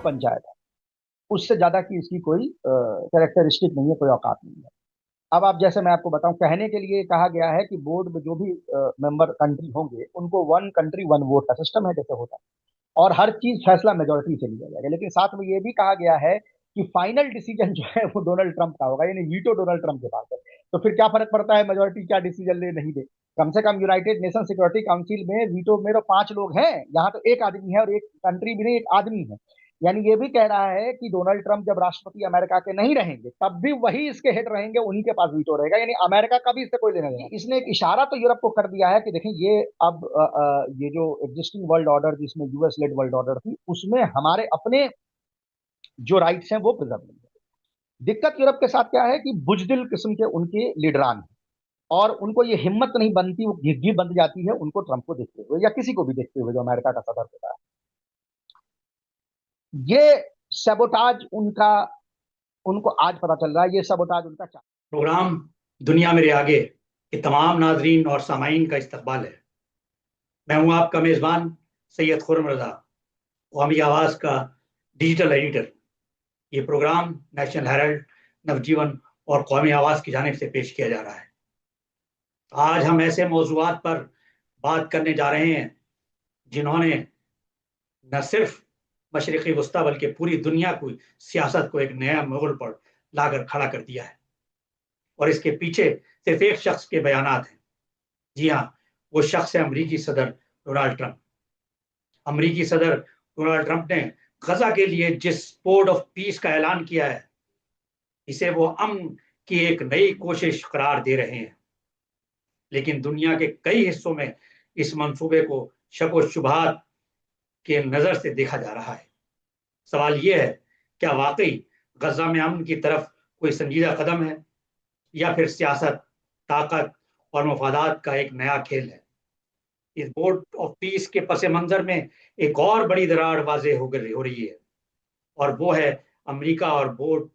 पंचायत है, उससे ज्यादा की इसकी कोई कैरेक्टरिस्टिक नहीं है, कोई औकात नहीं है। अब आप जैसे मैं आपको बताऊं, कहने के लिए कहा गया है कि बोर्ड में जो भी मेंबर कंट्री होंगे उनको वन कंट्री वन वोट का सिस्टम है जैसे होता है, और हर चीज फैसला मेजोरिटी से लिया जाएगा। लेकिन साथ में ये भी कहा गया है कि फाइनल डिसीजन जो है वो डोनाल्ड ट्रंप का होगा, यानी वीटो डोनाल्ड ट्रंप के पास है। तो फिर क्या फर्क पड़ता है मेजोरिटी क्या डिसीजन ले नहीं दे? कम से कम यूनाइटेड नेशन सिक्योरिटी काउंसिल में वीटो में तो 5 लोग हैं, यहाँ तो एक आदमी है, और एक कंट्री भी नहीं, एक आदमी है। यानी ये भी कह रहा है कि डोनाल्ड ट्रंप जब राष्ट्रपति अमेरिका के नहीं रहेंगे तब भी वही इसके हेड रहेंगे, उन्हीं के पास वीटो रहेगा, यानी अमेरिका का भी इससे कोई लेना देना। इसने एक इशारा तो यूरोप को कर दिया है कि देखें ये अब ये जो एग्जिस्टिंग वर्ल्ड ऑर्डर जिसमें यूएस लेड वर्ल्ड ऑर्डर थी उसमें हमारे अपने जो राइट्स हैं वो प्रिजर्व नहीं है। दिक्कत यूरोप के साथ क्या है कि बुजदिल किस्म के उनके लीडरान हैं, और उनको ये हिम्मत नहीं बनती, वो घिघी बंध जाती है उनको ट्रंप को देखते हुए या किसी को भी देखते हुए जो अमेरिका का सदर होता है। ये सेबोटाज उनका, उनको आज पता चल रहा है ये सबोटाज उनका प्रोग्राम दुनिया मेरे आगे के तमाम नाजरीन और सामाईन का इस्तकबाल है। मैं हूं आपका मेज़बान सैयद खुर्रम रज़ा, कौमी आवाज़ का डिजिटल एडिटर। ये प्रोग्राम नेशनल हेराल्ड, नवजीवन और कौमी आवाज़ की जानिब से पेश किया जा रहा है। आज हम ऐसे मौज़ूआत पर बात करने जा रहे हैं जिन्होंने न सिर्फ मशरिक़ी वस्ता बल्कि पूरी दुनिया को सियासत को एक नया मोड़ पर लाकर खड़ा कर दिया है। और इसके पीछे सिर्फ एक शख्स के बयानात हैं। जी हाँ, वो शख्स है अमरीकी सदर डोनाल्ड ट्रंप। अमरीकी सदर डोनाल्ड ट्रंप ने गजा के लिए जिस बोर्ड ऑफ पीस का ऐलान किया है, इसे वो अमन की एक नई कोशिश करार दे रहे हैं। लेकिन दुनिया के कई हिस्सों में इस मंसूबे को शक व शुबहात के नजर से देखा जा रहा है। सवाल यह है, क्या वाकई गजा में अमन की तरफ कोई संजीदा कदम है, या फिर सियासत, ताकत और मफादात का एक नया खेल है? इस बोर्ड ऑफ पीस के पस मंजर में एक और बड़ी दरार वाजे हो रही है, और वो है अमेरिका और बोर्ड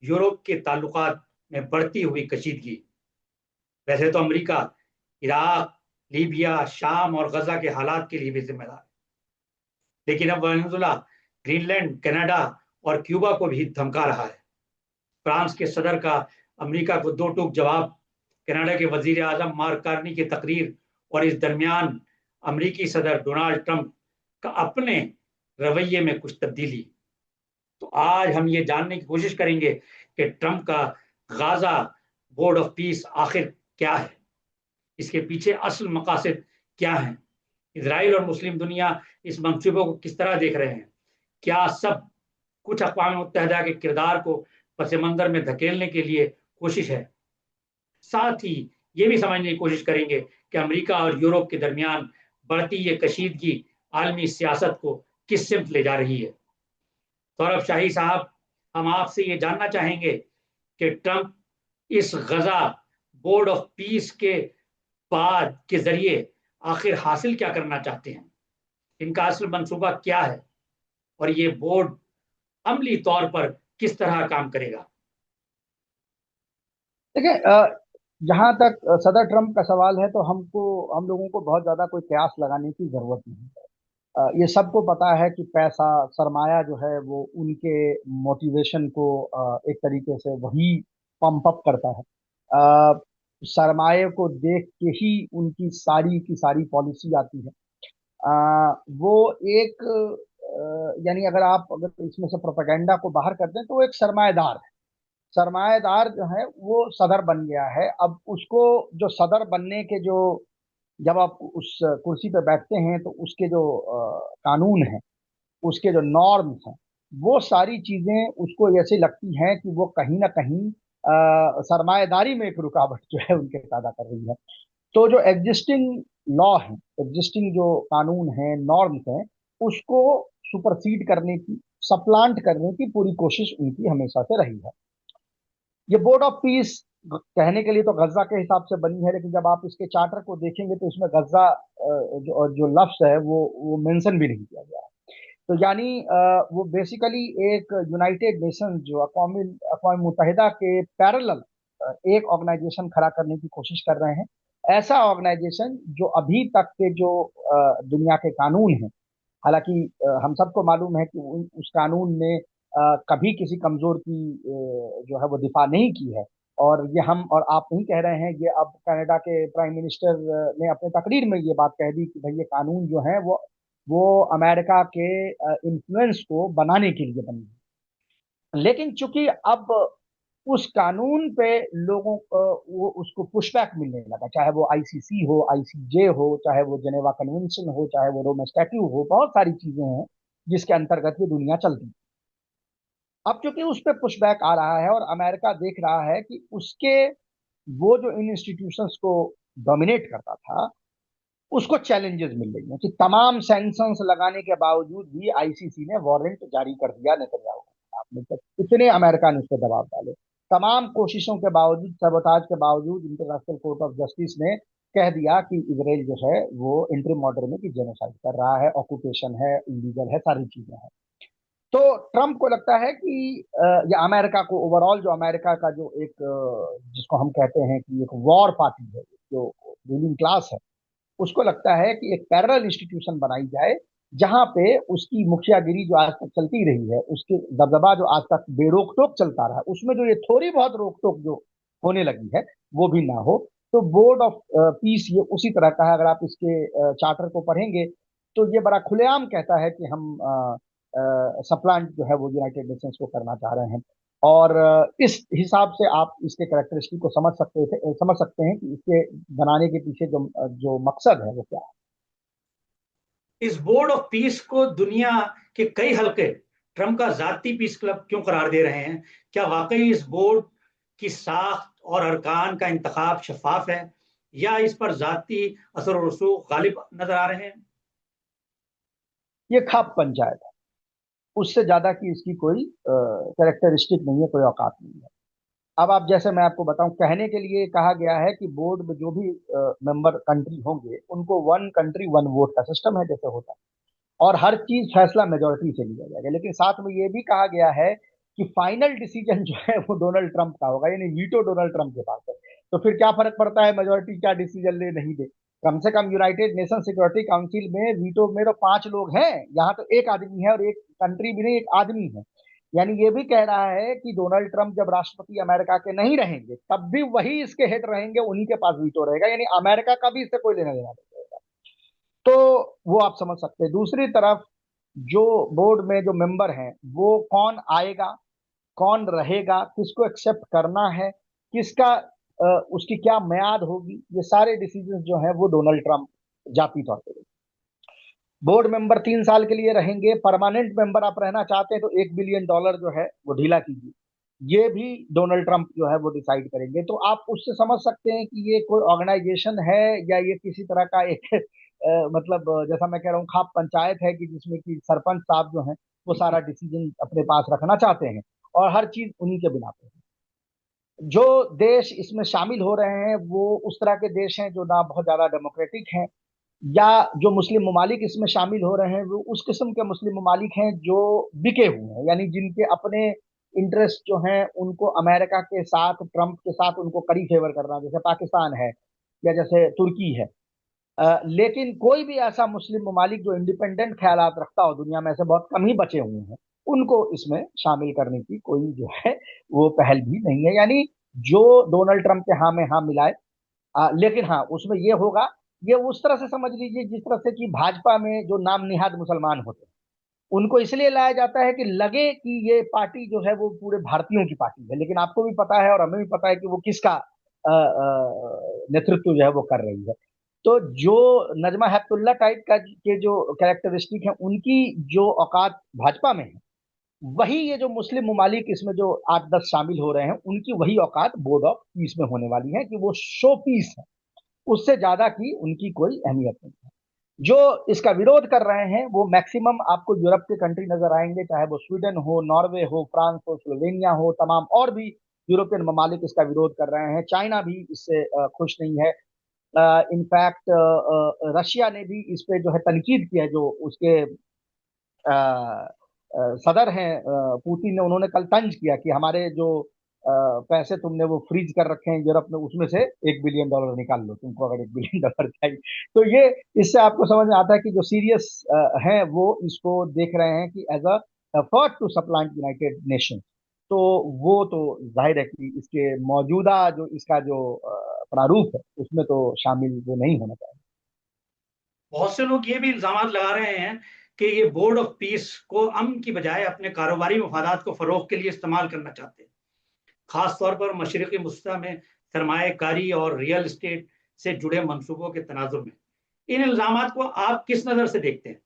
यूरोप के ताल्लुकात में बढ़ती हुई कशीदगी। वैसे तो अमेरिका इराक, लीबिया, शाम और गजा के हालात के लिए भी जिम्मेदार है, लेकिन अब वेनेजुला, ग्रीनलैंड, कनाडा और क्यूबा को भी धमका रहा है। फ्रांस के सदर का अमेरिका को दो टूक जवाब, कनाडा के वजीर आजम मार्क कार्नी की तकरीर, और इस दरमियान अमेरिकी सदर डोनाल्ड ट्रंप का अपने रवैये में कुछ तब्दीली। तो आज हम ये जानने की कोशिश करेंगे कि ट्रंप का गाजा बोर्ड ऑफ पीस आखिर क्या है, इसके पीछे असल मकासद क्या हैं, इसराइल और मुस्लिम दुनिया इस मंसूबे को किस तरह देख रहे हैं, क्या सब कुछ अक़वाम मुत्तहिदा के किरदार को पस मंजर में धकेलने के लिए कोशिश है। साथ ही ये भी समझने की कोशिश करेंगे कि अमेरिका और यूरोप के दरमियान बढ़ती ये कशीदगी आलमी सियासत को किस सिमत ले जा रही है। सौरभ शाही साहब, हम आपसे ये जानना चाहेंगे कि ट्रंप इस गजा बोर्ड ऑफ पीस के बाद के जरिए आखिर हासिल क्या करना चाहते हैं, इनका असल मंसूबा क्या है, और ये बोर्ड अमली तौर पर किस तरह काम करेगा। देखिए, जहां तक सदर ट्रंप का सवाल है तो हम लोगों को बहुत ज्यादा कोई कयास लगाने की जरूरत नहीं है। ये सबको पता है कि पैसा, सरमाया जो है वो उनके मोटिवेशन को एक तरीके से वही पंप अप करता है। सरमाए को देख के ही उनकी सारी की सारी पॉलिसी आती है। वो एक यानी अगर इसमें से प्रोपेगेंडा को बाहर कर दें तो वो एक सरमाएदार है। सरमाएदार जो है वो सदर बन गया है। अब उसको जो सदर बनने के जो, जब आप उस कुर्सी पर बैठते हैं तो उसके जो कानून हैं, उसके जो नॉर्म्स हैं, वो सारी चीजें उसको ऐसी लगती हैं कि वो कहीं ना कहीं सरमाएदारी में एक रुकावट जो है उनके पैदा कर रही है। तो जो एग्जिस्टिंग लॉ है, एग्जिस्टिंग जो कानून है, नॉर्म्स हैं, उसको सुपरसीड करने की, सप्लांट करने की पूरी कोशिश उनकी हमेशा से रही है। ये बोर्ड ऑफ पीस कहने के लिए तो गजा के हिसाब से बनी है, लेकिन जब आप इसके चार्टर को देखेंगे तो इसमें गजा जो लफ्ज है वो मेंशन भी नहीं किया गया है। तो यानी वो बेसिकली एक यूनाइटेड नेशन जो अक़वाम मुत्तहिदा के पैरेलल एक ऑर्गेनाइजेशन खड़ा करने की कोशिश कर रहे हैं। ऐसा ऑर्गेनाइजेशन जो अभी तक के जो दुनिया के कानून हैं हालांकि हम सबको मालूम है कि उस कानून ने कभी किसी कमजोर की जो है वो दिफा नहीं की है। और ये हम और आप नहीं कह रहे हैं, ये अब कनाडा के प्राइम मिनिस्टर ने अपने तकरीर में ये बात कह दी कि भाई ये कानून जो है वो अमेरिका के इन्फ्लुएंस को बनाने के लिए बनी है। लेकिन चूंकि अब उस कानून पे लोगों को वो उसको पुशबैक मिलने लगा, चाहे वो आईसीसी हो, आईसीजे हो, चाहे वो जेनेवा कन्वेंशन हो, चाहे वो रोम स्टैट्यू हो, बहुत सारी चीजें हैं जिसके अंतर्गत ये दुनिया चलती है। अब चूंकि उस पर पुशबैक आ रहा है और अमेरिका देख रहा है कि उसके वो जो इन इंस्टीट्यूशंस को डोमिनेट करता था उसको चैलेंजेस मिल रही हैं कि तमाम सैंक्शंस लगाने के बावजूद भी आईसीसी ने वारंट जारी कर दिया नेतन्याहू के खिलाफ। मतलब इतने अमेरिका ने उस पर दबाव डाले, तमाम कोशिशों के बावजूद, सबोटाज के बावजूद इंटरनेशनल कोर्ट ऑफ जस्टिस ने कह दिया कि इजराइल जो है वो इंटरिम ऑर्डर में कि जेनोसाइड कर रहा है, ऑक्यूपेशन है, इलीगल है, सारी चीजें हैं। तो ट्रम्प को लगता है कि या अमेरिका को ओवरऑल, जो अमेरिका का जो एक जिसको हम कहते हैं कि एक वॉर पार्टी है, जो रूलिंग क्लास है, उसको लगता है कि एक पैरेलल इंस्टीट्यूशन बनाई जाए जहां पे उसकी मुखियागिरी जो आज तक चलती रही है, उसके दबदबा जो आज तक बेरोक टोक चलता रहा, उसमें जो ये थोड़ी बहुत रोक टोक जो होने लगी है वो भी ना हो। तो बोर्ड ऑफ पीस ये उसी तरह का है। अगर आप इसके चार्टर को पढ़ेंगे तो ये बड़ा खुलेआम कहता है कि हम सप्लांट जो है वो यूनाइटेड नेशंस को करना चाह रहे हैं। और इस हिसाब से आप इसके करेक्टरिस्टिक को समझ सकते हैं कि इसके बनाने के पीछे जो जो मकसद है वो क्या है। इस बोर्ड ऑफ पीस को दुनिया के कई हलके ट्रम्प का जाती पीस क्लब क्यों करार दे रहे हैं? क्या वाकई इस बोर्ड की साख्त और अरकान का इंतखाब शफाफ है, या इस पर जाती असर और रसूख गालिब नजर आ रहे हैं? ये खाप पंचायत है, उससे ज्यादा की इसकी कोई कैरेक्टरिस्टिक नहीं है, कोई औकात नहीं है। अब आप जैसे मैं आपको बताऊं, कहने के लिए कहा गया है कि बोर्ड में जो भी मेंबर कंट्री होंगे उनको वन कंट्री वन वोट का सिस्टम है जैसे होता है, और हर चीज फैसला मेजोरिटी से लिया जाएगा। लेकिन साथ में ये भी कहा गया है कि फाइनल डिसीजन जो है वो डोनाल्ड ट्रंप का होगा, यानी वीटो डोनाल्ड ट्रंप के पास है। तो फिर क्या फर्क पड़ता है मेजोरिटी क्या डिसीजन ले नहीं दे? कम से कम यूनाइटेड नेशन सिक्योरिटी काउंसिल में वीटो में तो 5 लोग हैं, यहाँ तो एक आदमी है, और एक कंट्री भी नहीं, एक आदमी है। यानी ये भी कह रहा है कि डोनाल्ड ट्रंप जब राष्ट्रपति अमेरिका के नहीं रहेंगे तब भी वही इसके हेड रहेंगे, उन्हीं के पास वीटो रहेगा, यानी अमेरिका का भी इससे कोई लेना देना नहीं रहेगा। तो वो आप समझ सकते हैं। दूसरी तरफ जो बोर्ड में जो मेंबर हैं वो कौन आएगा, कौन रहेगा, किसको एक्सेप्ट करना है, किसका उसकी क्या म्याद होगी, ये सारे डिसीजन जो हैं वो डोनाल्ड ट्रंप जाती तौर पे। बोर्ड मेंबर 3 साल के लिए रहेंगे, परमानेंट मेंबर आप रहना चाहते हैं तो $1 बिलियन जो है वो ढीला कीजिए, ये भी डोनाल्ड ट्रंप जो है वो डिसाइड करेंगे। तो आप उससे समझ सकते हैं कि ये कोई ऑर्गेनाइजेशन है या ये किसी तरह का एक मतलब जैसा मैं कह रहा हूँ खाप पंचायत है कि जिसमें कि सरपंच साहब जो हैं वो सारा डिसीजन अपने पास रखना चाहते हैं और हर चीज उन्हीं के बिना पे है। जो देश इसमें शामिल हो रहे हैं वो उस तरह के देश हैं जो ना बहुत ज्यादा डेमोक्रेटिक हैं, या जो मुस्लिम ममालिक इसमें शामिल हो रहे हैं वो उस किस्म के मुस्लिम ममालिक हैं जो बिके हुए हैं, यानी जिनके अपने इंटरेस्ट जो हैं उनको अमेरिका के साथ, ट्रंप के साथ उनको कड़ी फेवर करना, जैसे पाकिस्तान है या जैसे तुर्की है। लेकिन कोई भी ऐसा मुस्लिम ममालिक जो इंडिपेंडेंट ख्यालात रखता हो, दुनिया में ऐसे बहुत कम ही बचे हुए हैं, उनको इसमें शामिल करने की कोई जो है वो पहल भी नहीं है। यानी जो डोनाल्ड ट्रंप के हाँ में हाँ मिलाए। लेकिन हाँ उसमें ये होगा, ये उस तरह से समझ लीजिए जिस तरह से कि भाजपा में जो नाम निहाद मुसलमान होते हैं उनको इसलिए लाया जाता है कि लगे कि ये पार्टी जो है वो पूरे भारतीयों की पार्टी है, लेकिन आपको भी पता है और हमें भी पता है कि वो किसका नेतृत्व जो है वो कर रही है। तो जो नजमा हेपतुल्ला टाइप का के जो कैरेक्टरिस्टिक है उनकी जो औकात भाजपा में है, वही ये जो मुस्लिम ममालिक इसमें जो 8-10 शामिल हो रहे हैं उनकी वही औकात बोर्ड ऑफ पीस में होने वाली है कि वो शो पीस है, उससे ज्यादा की उनकी कोई अहमियत नहीं है। जो इसका विरोध कर रहे हैं वो मैक्सिमम आपको यूरोप के कंट्री नजर आएंगे, चाहे वो स्वीडन हो, नॉर्वे हो, फ्रांस हो, स्लोवेनिया हो, तमाम और भी यूरोपियन ममालिक इसका विरोध कर रहे हैं। चाइना भी इससे खुश नहीं है। इनफैक्ट रशिया ने भी इस पे जो है तनकीद की है, जो उसके सदर हैं पुतिन ने, उन्होंने कल तंज किया कि हमारे जो पैसे तुमने वो फ्रीज कर रखे हैं यूरोप में, उसमें से $1 बिलियन निकाल लो तुमको, अगर $1 बिलियन चाहिए। तो ये, इससे आपको समझ में आता है कि जो सीरियस हैं वो इसको देख रहे हैं कि as a effort to supplant United Nation. तो वो तो जाहिर है कि इसके मौजूदा जो इसका जो प्रारूप है उसमें तो शामिल वो नहीं होना चाहिए। बहुत से लोग ये भी इल्जाम लगा रहे हैं कि ये बोर्ड ऑफ पीस को अमन की बजाय अपने कारोबारी मफादात को फरोग के लिए इस्तेमाल करना चाहते हैं, खासतौर पर मशरक़ी वस्ती में सरमायाकारी और रियल एस्टेट से जुड़े मंसूबों के तनाजुर में। इन इल्जाम को आप किस नज़र से देखते हैं?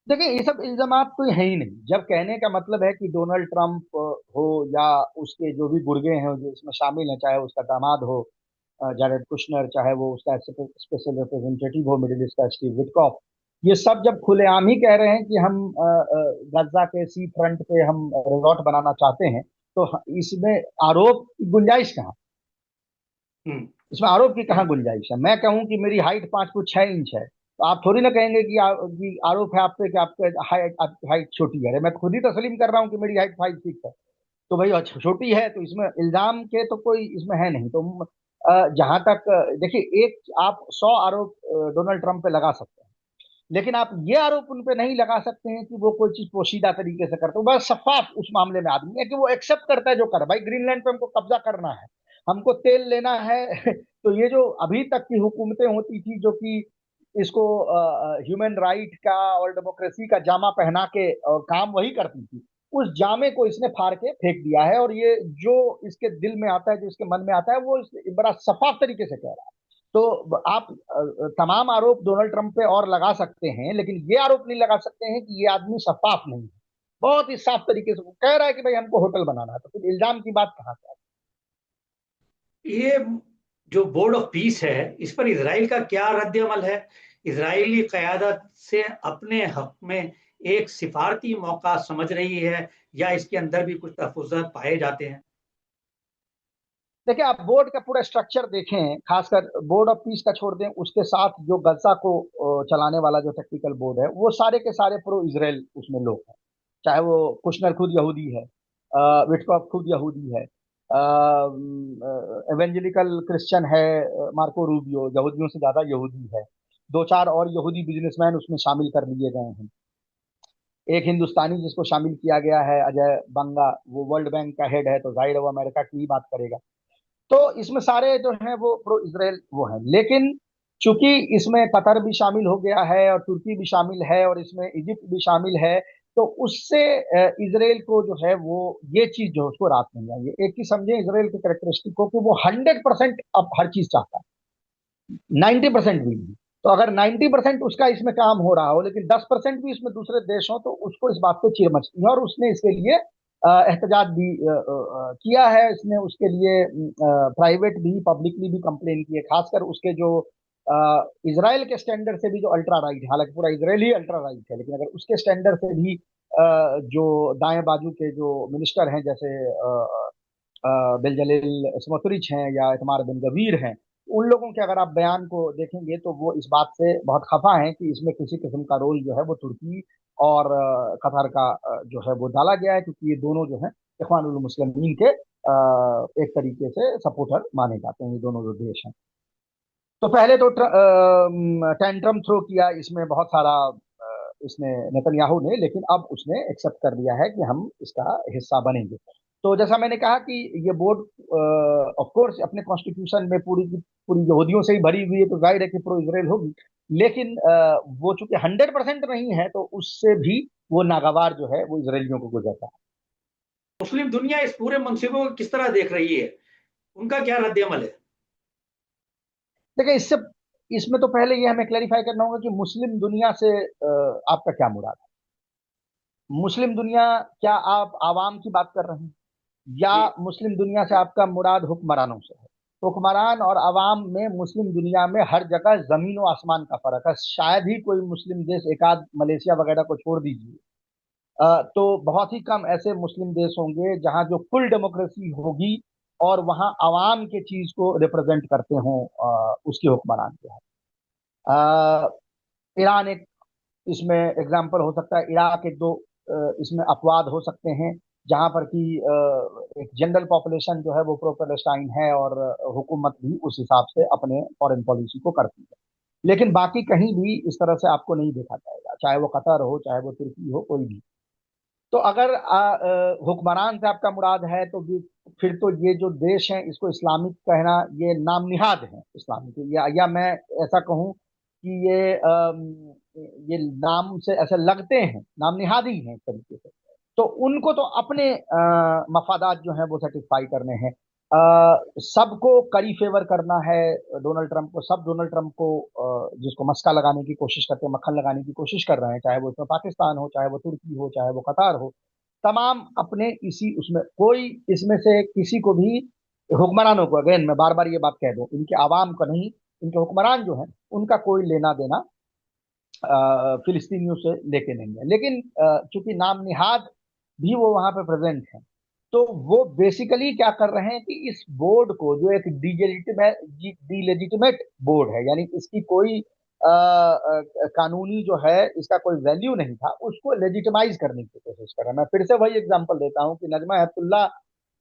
देखिए, ये सब इल्जामात तो है ही नहीं। जब कहने का मतलब है कि डोनाल्ड ट्रंप हो या उसके जो भी गुर्गे हैं जो इसमें शामिल हैं, चाहे उसका दामाद हो जारेड कुशनर, चाहे वो उसका स्पेशल रिप्रेजेंटेटिव हो मिडिल ईस्ट का स्टीव विटकॉफ, ये सब जब खुलेआम ही कह रहे हैं कि हम गजा के सी फ्रंट पे हम रिजॉर्ट बनाना चाहते हैं, तो इसमें आरोप की गुंजाइश कहाँ? हम्म। इसमें आरोप की कहाँ गुंजाइश है? मैं कहूं कि मेरी हाइट 5 फुट 6 इंच है, तो आप थोड़ी ना कहेंगे कि, कि आरोप है आप पे कि आपके हाइट, आपकी हाइट छोटी है। अरे मैं खुद ही तस्लीम कर रहा हूँ कि मेरी हाइट 5 फीट है, तो भाई छोटी है, तो इसमें इल्जाम के तो कोई इसमें है नहीं। तो जहां तक देखिए, एक आप 100 आरोप डोनाल्ड ट्रंप पे लगा सकते हैं, लेकिन आप ये आरोप उन पे नहीं लगा सकते हैं कि वो कोई चीज पोशीदा तरीके से करते हो। बस शफाफ उस मामले में आदमी है कि वो एक्सेप्ट करता है जो कर, भाई ग्रीनलैंड पे हमको कब्जा करना है, हमको तेल लेना है तो ये जो अभी तक की हुकूमतें होती थी जो कि इसको ह्यूमन राइट का और डेमोक्रेसी का जामा पहना के और काम वही करती थी, उस जामे को इसने फाड़ के फेंक दिया है। और ये जो इसके दिल में आता है, जो इसके मन में आता है, वो बड़ा शफाफ तरीके से कह रहा है। तो आप तमाम आरोप डोनाल्ड ट्रंप पे और लगा सकते हैं, लेकिन ये आरोप नहीं लगा सकते हैं कि ये आदमी शफाफ नहीं है। बहुत ही साफ तरीके से वो कह रहा है कि भाई हमको होटल बनाना है, तो फिर इल्जाम की बात कहाँ से? ये जो बोर्ड ऑफ पीस है, इस पर इसराइल का क्या रद्द अमल है? इसराइली क़यादत से अपने हक में एक सिफारती मौका समझ रही है, या इसके अंदर भी कुछ तहफ़्फ़ुज़ात पाए जाते हैं? देखिए, आप बोर्ड का पूरा स्ट्रक्चर देखें, खासकर बोर्ड ऑफ पीस का छोड़ दें, उसके साथ जो गजा को चलाने वाला जो टेक्निकल बोर्ड है, वो सारे के सारे प्रो इसराइल उसमें लोग हैं। चाहे वो कुशनर खुद यहूदी है, विटकॉफ खुद यहूदी है, एवेंजेलिकल क्रिश्चियन है, मार्को रूबियो यहूदियों से ज्यादा यहूदी है, दो चार और यहूदी बिजनेसमैन उसमें शामिल कर लिए गए हैं। एक हिंदुस्तानी जिसको शामिल किया गया है, अजय बंगा, वो वर्ल्ड बैंक का हेड है, तो जाहिर है वो अमेरिका की ही बात करेगा। तो इसमें सारे जो हैं वो प्रो इसराइल वो हैं। लेकिन चूंकि इसमें कतर भी शामिल हो गया है और तुर्की भी शामिल है और इसमें इजिप्ट भी शामिल है, तो उससे इसराइल को जो है वो ये चीज जो है उसको राहत नहीं आई है। एक ही समझे इसराइल के कैरेक्टरिस्टिक को कि वो 100% अब हर चीज चाहता है, 90% भी नहीं। तो अगर 90% उसका इसमें काम हो रहा हो, लेकिन 10% भी इसमें दूसरे देश हो, तो उसको इस बात पे चिढ़ मचती है और उसने इसके लिए एहतजाज भी किया है। इसने उसके लिए प्राइवेट भी पब्लिकली भी कंप्लेन की है, खासकर उसके जो इसराइल के स्टैंडर्ड से भी जो अल्ट्रा राइट है, हालांकि पूरा इसराइल ही अल्ट्रा राइट है, लेकिन अगर उसके स्टैंडर्ड से भी जो दाएं बाजू के जो मिनिस्टर हैं, जैसे बेलजलील स्मोतरिच हैं या इतमार बिन गवीर हैं, उन लोगों के अगर आप बयान को देखेंगे तो वो इस बात से बहुत खफा हैं कि इसमें किसी किस्म का रोल जो है वो तुर्की और कतर का जो है वो डाला गया है, क्योंकि ये दोनों जो है इखवानुल मुस्लिमीन के एक तरीके से सपोर्टर माने जाते हैं, ये दोनों जो देश हैं। तो पहले तो टेंट्रम थ्रो किया इसमें बहुत सारा इसने, नेतन्याहू ने, लेकिन अब उसने एक्सेप्ट कर लिया है कि हम इसका हिस्सा बनेंगे। तो जैसा मैंने कहा कि ये बोर्ड ऑफ कोर्स अपने कॉन्स्टिट्यूशन में पूरी की पूरी यहूदियों से ही भरी हुई है, तो जाहिर है कि प्रो इसराइल होगी। लेकिन वो चूंकि 100% नहीं है, तो उससे भी वो नागवार जो है वो इसराइलियों को गुजरता है। मुस्लिम दुनिया इस पूरे मंसूबे को किस तरह देख रही है? उनका क्या रद्द अमल है? देखिए, इससे इसमें तो पहले ये हमें क्लैरिफाई करना होगा कि मुस्लिम दुनिया से आपका क्या मुराद है। मुस्लिम दुनिया, क्या आप आवाम की बात कर रहे हैं, या जी। मुस्लिम दुनिया से आपका मुराद हुक्मरानों से है? हुक्मरान और आवाम में मुस्लिम दुनिया में हर जगह जमीन और आसमान का फर्क है। शायद ही कोई मुस्लिम देश, एक आध मलेशिया वगैरह को छोड़ दीजिए, तो बहुत ही कम ऐसे मुस्लिम देश होंगे जहां जो फुल डेमोक्रेसी होगी और वहां आवाम के चीज को रिप्रेजेंट करते हों उसके हुक्मरान जो है। ईरान एक इसमें एग्जाम्पल हो सकता है, इराक एक दो इसमें अपवाद हो सकते हैं, जहां पर कि एक जनरल पॉपुलेशन जो है वो प्रो पैलेस्टाइन है, और हुकूमत भी उस हिसाब से अपने फॉरेन पॉलिसी को करती है। लेकिन बाकी कहीं भी इस तरह से आपको नहीं देखा जाएगा, चाहे वो कतर हो, चाहे वो तुर्की हो, कोई भी। तो अगर हुक्मरान से आपका मुराद है, तो फिर तो ये जो देश हैं इसको इस्लामिक कहना ये नाम निहाद है इस्लामिक, या मैं ऐसा कहूँ कि ये नाम से ऐसे लगते हैं, नाम निहाद ही हैं एक तरीके से। तो उनको तो अपने मफादात जो हैं वो सेटिस्फाई करने हैं। सबको करी फेवर करना है डोनाल्ड ट्रंप को, सब डोनाल्ड ट्रंप को जिसको मस्का लगाने की कोशिश करते हैं, मक्खन लगाने की कोशिश कर रहे हैं, चाहे वो इसमें पाकिस्तान हो, चाहे वो तुर्की हो, चाहे वो कतार हो। तमाम अपने इसी उसमें, कोई इसमें से किसी को भी, हुक्मरानों को, अगेन मैं बार बार ये बात कह दूं, इनके आवाम को नहीं, इनके हुक्मरान जो हैं उनका कोई लेना देना फिलिस्तीनियों से लेके नहीं है। लेकिन चूंकि नाम निहाद भी वो वहां पे प्रेजेंट है, तो वो बेसिकली क्या कर रहे हैं कि इस बोर्ड को, जो एक डीलेजिटिमेट बोर्ड है, यानी इसकी कोई कानूनी जो है इसका कोई वैल्यू नहीं था, उसको लेजिटिमाइज करने की कोशिश कर रहा है। मैं फिर से वही एग्जांपल देता हूं कि नजमा हेपतुल्ला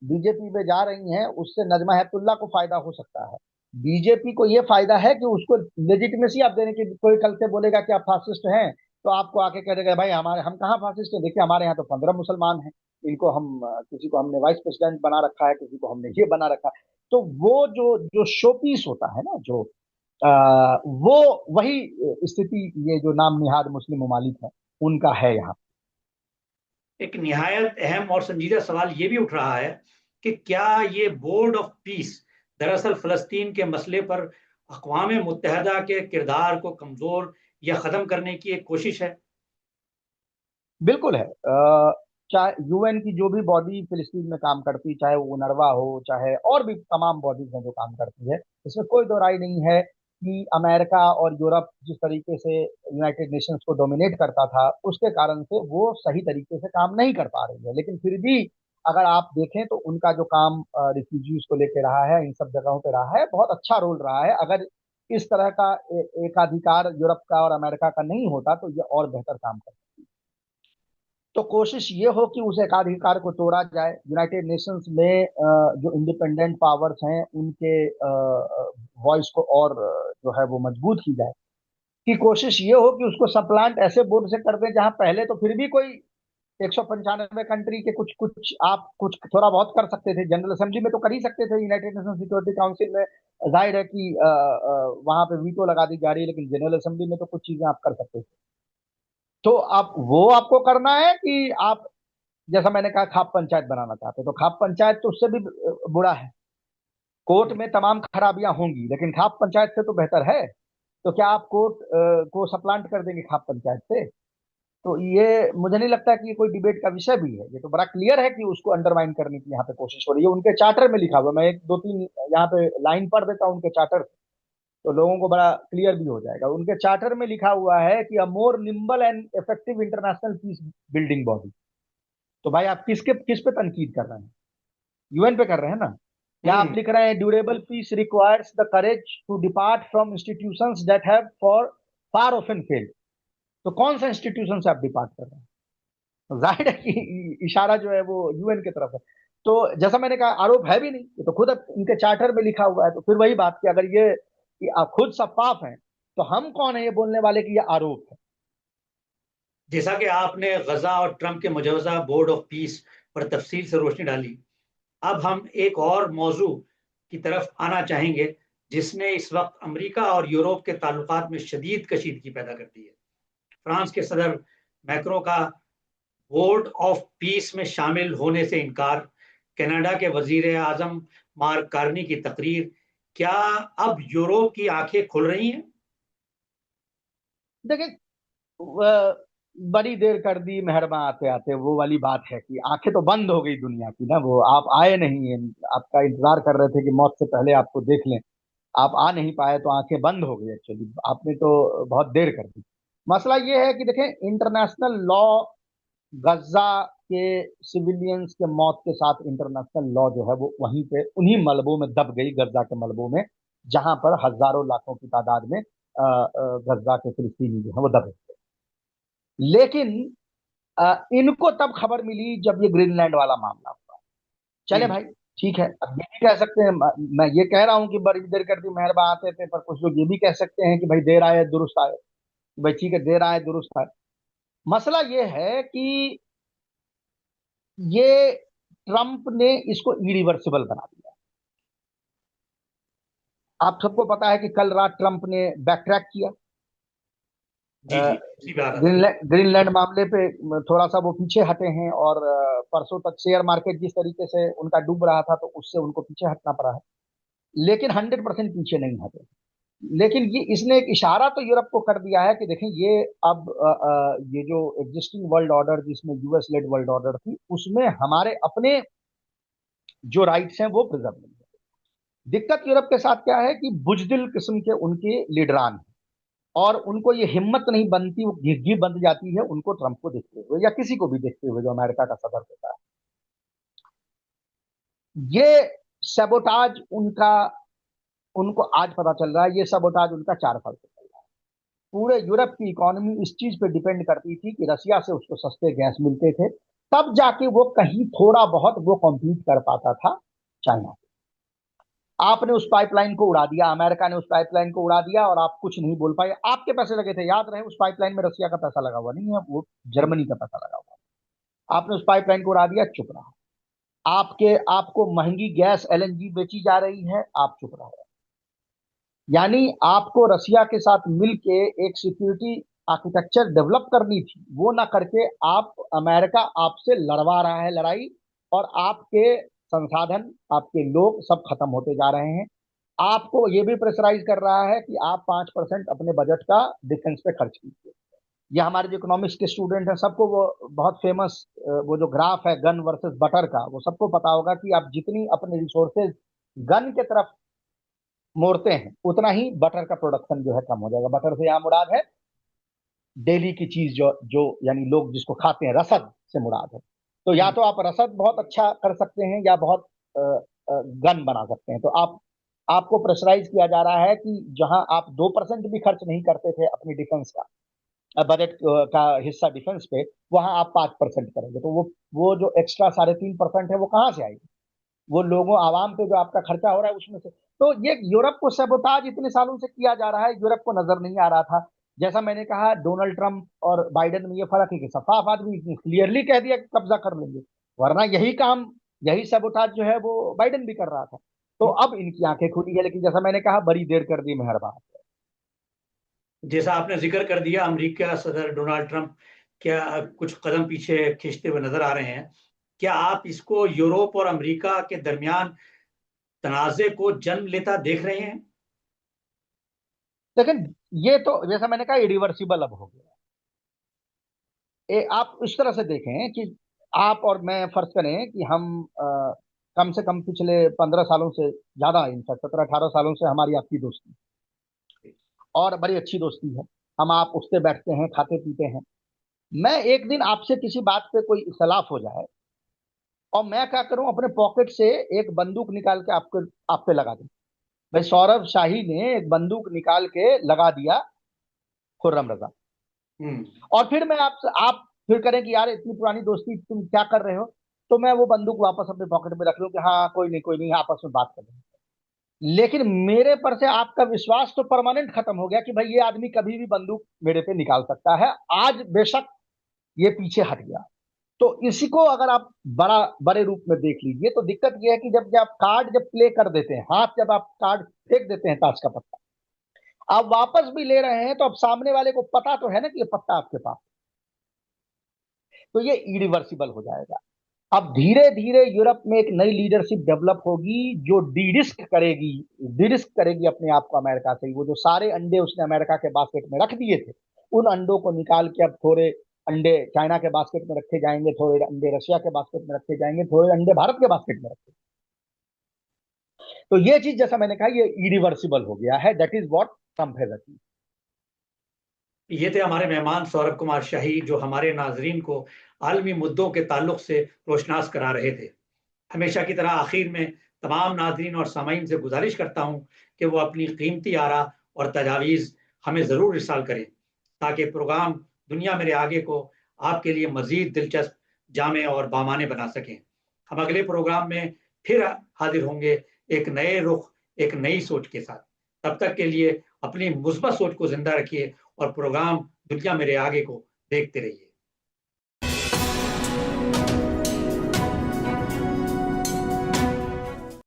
बीजेपी में जा रही हैं, उससे नजमा हेपतुल्ला को फायदा हो सकता है। बीजेपी को ये फायदा है कि उसको लेजिटिमेसी आप देने की, कोई कल से बोलेगा कि आप फासिस्ट हैं, तो आपको आके कह देगा भाई हमारे, हम कहाँ फासिस्ट हैं, देखिए हमारे यहाँ तो 15 मुसलमान हैं, इनको हम किसी को हमने वाइस प्रेसिडेंट बना रखा है, किसी को हमने ये बना रखा है। तो वो जो जो शो पीस होता है ना, जो वो वही स्थिति ये जो नाम निहाद मुस्लिम ममालिक है उनका है यहाँ। एक निहायत अहम और संजीदा सवाल ये भी उठ रहा है कि क्या ये बोर्ड ऑफ पीस दरअसल फलस्तीन के मसले पर अक़वाम मुत्तहदा के किरदार को कमजोर या खत्म करने की एक कोशिश है? बिल्कुल है। चाहे यूएन की जो भी बॉडी फिलिस्तीन में काम करती, चाहे वो उनरवा हो, चाहे और भी तमाम बॉडीज हैं जो काम करती है, इसमें कोई दो राय नहीं है कि अमेरिका और यूरोप जिस तरीके से यूनाइटेड नेशंस को डोमिनेट करता था, उसके कारण से वो सही तरीके से काम नहीं कर पा रही है। लेकिन फिर भी अगर आप देखें तो उनका जो काम रिफ्यूजीज को लेके रहा है, इन सब जगहों पे रहा है, बहुत अच्छा रोल रहा है। अगर इस तरह का एकाधिकार यूरोप का और अमेरिका का नहीं होता तो ये और बेहतर काम करता। तो कोशिश ये हो कि उस एकाधिकार को तोड़ा जाए, यूनाइटेड नेशंस में जो इंडिपेंडेंट पावर्स हैं उनके वॉइस को और जो है वो मजबूत की जाए, कि कोशिश ये हो कि उसको सप्लांट ऐसे बोर्ड से कर दें जहां पहले तो फिर भी कोई 195 कंट्री के कुछ कुछ आप कुछ थोड़ा बहुत कर सकते थे, जनरल असेंबली में तो कर ही सकते थे, यूनाइटेड नेशन सिक्योरिटी काउंसिल में जाहिर है कि वहां पे वीटो लगा दी जा रही है, लेकिन जनरल असेंबली में तो कुछ चीजें आप कर सकते थे। तो आप वो आपको करना है कि आप, जैसा मैंने कहा, खाप पंचायत बनाना चाहते हो, तो खाप पंचायत तो उससे भी बुरा है। कोर्ट में तमाम खराबियां होंगी, लेकिन खाप पंचायत से तो बेहतर है। तो क्या आप कोर्ट को सप्लांट कर देंगे खाप पंचायत से? तो ये मुझे नहीं लगता कि ये कोई डिबेट का विषय भी है। ये तो बड़ा क्लियर है कि उसको अंडरमाइन करने की यहाँ पे कोशिश हो रही है। उनके चार्टर में लिखा हुआ, मैं एक दो तीन यहाँ पे लाइन पढ़ देता हूँ उनके चार्टर, तो लोगों को बड़ा क्लियर भी हो जाएगा। उनके चार्टर में लिखा हुआ है कि a more nimble and effective international peace building body. तो भाई आप किस पे तनकीद कर रहे हैं? यूएन पे कर रहे हैं ना। या आप हम्म। लिख रहे हैं durable peace requires the courage to depart from institutions that have for far often failed. तो कौन सा इंस्टीट्यूशन से आप डिपार्ट कर रहे हैं? तो जाहिर है कि इशारा जो है वो यूएन की तरफ है। तो जैसा मैंने कहा, आरोप है भी नहीं, ये तो खुद इनके चार्टर में लिखा हुआ है। तो फिर वही बात कि अगर ये कि आप खुद शफाफ हैं, तो हम कौन है ये बोलने वाले कि ये आरोप है? जैसा कि आपने गजा और ट्रंप के मुजवजा बोर्ड ऑफ पीस पर तफसील से रोशनी डाली, अब हम एक और मौजू की तरफ आना चाहेंगे जिसने इस वक्त अमेरिका और यूरोप के ताल्लुकात में शदीद कशीदगी पैदा कर दी है। फ्रांस के सदर मैक्रो का बोर्ड ऑफ पीस में शामिल होने से इनकार, कनाडा के वजीर आजम मार्क कार्नी की तकरीर, क्या अब यूरोप की आंखें खुल रही हैं? देखिए, बड़ी देर कर दी मेहरबान आते आते, वो वाली बात है कि आंखें तो बंद हो गई दुनिया की ना। वो आप आए नहीं हैं, आपका इंतजार कर रहे थे कि मौत से पहले आपको देख लें, आप आ नहीं पाए तो आंखें बंद हो गई। एक्चुअली आपने तो बहुत देर कर दी। मसला ये है कि देखें, इंटरनेशनल लॉ, गजा के सिविलियंस के मौत के साथ इंटरनेशनल लॉ जो है वो वहीं पे उन्हीं मलबों में दब गई, गजा के मलबों में, जहां पर हजारों लाखों की तादाद में गजा के फिलिस्तीनी जो है वो दबे। लेकिन इनको तब खबर मिली जब ये ग्रीनलैंड वाला मामला हुआ। चले हम्म। भाई, ठीक है, अब ये भी कह सकते हैं, मैं ये कह रहा हूं कि बड़ी देर कर दी मेहरबान आते थे, पर कुछ लोग ये भी कह सकते हैं कि भाई देर आए दुरुस्त आए। भाई ठीक है, देर आए दुरुस्त आए। मसला ये है कि ये ट्रंप ने इसको इरिवर्सिबल बना दिया। आप सबको पता है कि कल रात ट्रंप ने बैक ट्रैक किया। जी जी, उसी पे आ रहा था। ग्रीनलैंड ग्रीनलैंड मामले पे थोड़ा सा वो पीछे हटे हैं, और परसों तक शेयर मार्केट जिस तरीके से उनका डूब रहा था, तो उससे उनको पीछे हटना पड़ा है। लेकिन 100% पीछे नहीं हटे। लेकिन ये इसने एक इशारा तो यूरोप को कर दिया है कि देखें, ये अब ये जो एग्जिस्टिंग वर्ल्ड ऑर्डर, जिसमें यूएस लेड वर्ल्ड ऑर्डर थी, उसमें हमारे अपने जो राइट्स हैं वो प्रिजर्व नहीं है। दिक्कत यूरोप के साथ क्या है कि बुजदिल किस्म के उनके लीडरान हैं, और उनको ये हिम्मत नहीं बनती, वो घिघी बंध जाती है उनको ट्रंप को देखते हुए, या किसी को भी देखते हुए जो अमेरिका का सदर होता है। ये सबोटाज उनका, उनको आज पता चल रहा है, ये सबोटाज उनका 4 साल से चल रहा है। पूरे यूरोप की इकोनॉमी इस चीज पे डिपेंड करती थी कि रसिया से उसको सस्ते गैस मिलते थे, तब जाके वो कहीं थोड़ा बहुत वो कॉम्पीट कर पाता था चाइना से। आपने उस पाइपलाइन को उड़ा दिया, अमेरिका ने उस पाइपलाइन को उड़ा दिया, और आप कुछ नहीं बोल पाए। आपके पैसे लगे थे, याद रहे, उस पाइपलाइन में रसिया का पैसा लगा हुआ नहीं है, वो जर्मनी का पैसा लगा हुआ है। आपने उस पाइपलाइन को उड़ा दिया, चुप रहा। आपके आपको महंगी गैस एलएनजी बेची जा रही है, आप चुप रहे। यानी आपको रसिया के साथ मिलके एक सिक्योरिटी आर्किटेक्चर डेवलप करनी थी, वो ना करके आप, अमेरिका आपसे लड़वा रहा है लड़ाई, और आपके संसाधन, आपके लोग सब खत्म होते जा रहे हैं। आपको ये भी प्रेशराइज कर रहा है कि आप 5% अपने बजट का डिफेंस पे खर्च कीजिए। ये हमारे जो इकोनॉमिक्स के स्टूडेंट हैं, सबको वो बहुत फेमस वो जो ग्राफ है गन वर्सेस बटर का, वो सबको पता होगा कि आप जितनी अपने रिसोर्सेज गन के तरफ मोड़ते हैं, उतना ही बटर का प्रोडक्शन जो है कम हो जाएगा। बटर से यहाँ मुराद है डेली की चीज, जो जो यानी लोग जिसको खाते हैं, रसद से मुराद है। तो या हम्म। तो आप रसद बहुत अच्छा कर सकते हैं, या बहुत गन बना सकते हैं। तो आप, आपको प्रेशराइज किया जा रहा है कि जहां आप 2% भी खर्च नहीं करते थे अपनी डिफेंस का, बजट का हिस्सा डिफेंस पे, वहां आप 5% करेंगे। तो वो जो एक्स्ट्रा 3.5% है, वो कहाँ से आएगी? वो लोगों आवाम पे जो आपका खर्चा हो रहा है उसमें से। तो ये यूरोप को सबोटाज इतने सालों से किया जा रहा है, यूरोप को नजर नहीं आ रहा था। जैसा मैंने कहा, डोनाल्ड ट्रंप और बाइडेन में ये फर्क है कि साफ आदमी क्लियरली कह दिया कि कब्जा कर लेंगे, वरना यही काम, यही सबोटाज जो है वो बाइडेन भी कर रहा था। तो अब इनकी आंखें खुली है, लेकिन जैसा मैंने कहा, बड़ी देर कर दी मेहरबान। जैसा आपने जिक्र कर दिया, अमेरिका सदर डोनाल्ड ट्रंप क्या कुछ कदम पीछे खींचते हुए नजर आ रहे हैं। क्या आप इसको यूरोप और अमेरिका के दरमियान तनाजे को जन्म लेता देख रहे हैं? लेकिन ये तो जैसा मैंने कहा, इरिवर्सिबल अब हो गया। आप इस तरह से देखें कि आप और मैं फर्ज करें कि हम कम से कम पिछले 15 सालों से ज्यादा, इनफैक्ट 17-18 सालों से हमारी आपकी दोस्ती, और बड़ी अच्छी दोस्ती है। हम आप उठते बैठते हैं, खाते पीते हैं। मैं एक दिन आपसे किसी बात पे कोई इख्तलाफ हो जाए, और मैं क्या करूं, अपने पॉकेट से एक बंदूक निकाल के आपको, आप पे लगा दूं। भाई सौरभ शाही ने एक बंदूक निकाल के लगा दिया खुर्रम रजा, हम्म। और फिर मैं आपसे, आप फिर करें कि यार इतनी पुरानी दोस्ती, तुम क्या कर रहे हो? तो मैं वो बंदूक वापस अपने पॉकेट में रख लूं कि हाँ कोई नहीं आपस में बात कर लेंगे। लेकिन मेरे पर से आपका विश्वास तो परमानेंट खत्म हो गया कि भाई ये आदमी कभी भी बंदूक मेरे पे निकाल सकता है। आज बेशक ये पीछे हट गया। तो इसी को अगर आप बड़े रूप में देख लीजिए, तो दिक्कत यह है कि जब आप कार्ड जब प्ले कर देते हैं, हाथ जब आप कार्ड फेंक देते हैं, ताश का पत्ता आप वापस भी ले रहे हैं, तो अब सामने वाले को पता तो है ना कि ये पत्ता आपके पास, तो ये इरिवर्सिबल हो जाएगा। अब धीरे धीरे यूरोप में एक नई लीडरशिप डेवलप होगी, जो डी रिस्क करेगी अपने आप को अमेरिका से। वो जो सारे अंडे उसने अमेरिका के बास्केट में रख दिए थे, उन अंडों को निकाल के अब थोड़े अंडे चाइना के बास्केट में रखे जाएंगे, थोड़े अंडे रशिया के बास्केट में रखे जाएंगे, थोड़े अंडे भारत के बास्केट में रखे। तो ये चीज जैसा मैंने कहा, ये इरिवर्सिबल हो गया है। That is what Trump has achieve. ये थे हमारे मेहमान सौरभ कुमार शाही, जो हमारे नाजरीन को आलमी मुद्दों के ताल्लुक से रोशनास करा रहे थे। हमेशा की तरह आखिर में तमाम नाजरीन और सामाईन से गुजारिश करता हूँ कि वो अपनी कीमती आरा और तजावीज़ हमें ज़रूर इरसाल करें, ताकि प्रोग्राम दुनिया मेरे आगे को आपके लिए मजीद दिलचस्प, जामे और बामाने बना सकें। हम अगले प्रोग्राम में फिर हाजिर होंगे एक नए रुख, एक नई सोच के साथ। तब तक के लिए अपनी मुस्बत सोच को जिंदा रखिए और प्रोग्राम दुनिया मेरे आगे को देखते रहिए।